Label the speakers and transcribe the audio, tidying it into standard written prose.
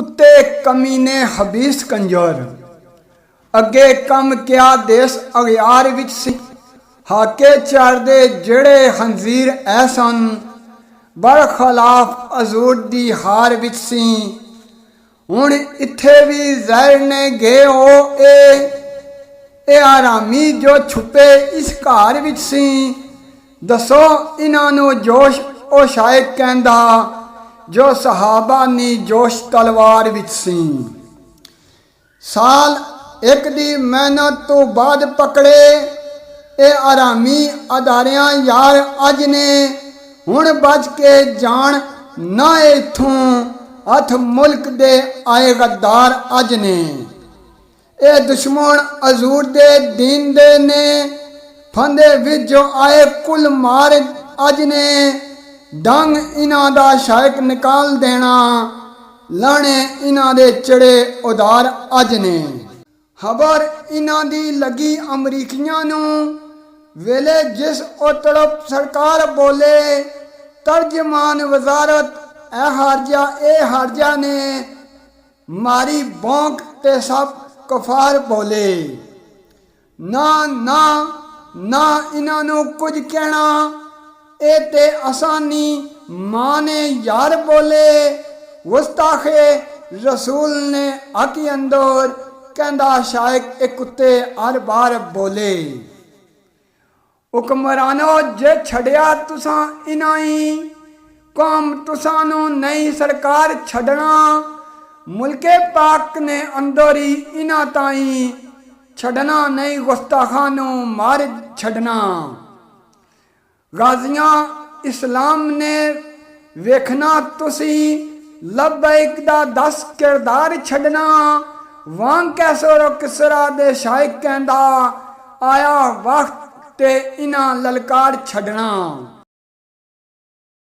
Speaker 1: उत्ते कमीने हबीस कंजर अगे कम क्या देश अगियार विच सी हाके चारदे जेड़े खंजीर ऐ सन बरखलाफ हजूर दी हार विच सी हुण इत्थे भी ज़ाहिर ने गे ओ ए आरामी जो छुपे इस घर विच सी दसो इन्हां नूं जोश ओ शायक कहंदा जो सहाबा नी जोश तलवार विच सी। साल एक दी मेहनत तो बाद पकड़े ए आरामी अदारियां यार अज ने हुण बच के जान ना इथों हथ मुल्क दे आए गद्दार अज ने ए दुश्मन हजूर दे दीन दे ने फंदे विच जो आए कुल मार अज ने डंग इन्हां दा शायक निकाल देना लाने इन्हां दे चढ़े उदार अज ने खबर इन्हां दी लगी अमरीकियां नूं वेले जिस ओ तड़प सरकार बोले तर्जमान वजारत ए हारजा ने मारी भौंक ते सब कफार बोले ना ना ना इन्हां नूं कुछ कहना ए ते आसानी मां ने यार बोले गुस्ताखे रसूल ने आकी अंदर कहंदा शायक ए कुत्ते हर बार बोले हुक्मरानो जे छड़िया तुसां इनाई कौम तुसां नूं नहीं सरकार छड़ना मुल्के पाक ने अंदर ही इना ताई छड़ना नहीं गुस्ताखां नूं मार छड़ना गाजियां इस्लाम ने वेखना तुसी लब्बैक दा 10 किरदार छड़ना वांग कैसो किसरा दे शायक कहंदा आया वक्त ते इना ललकार छड़ना।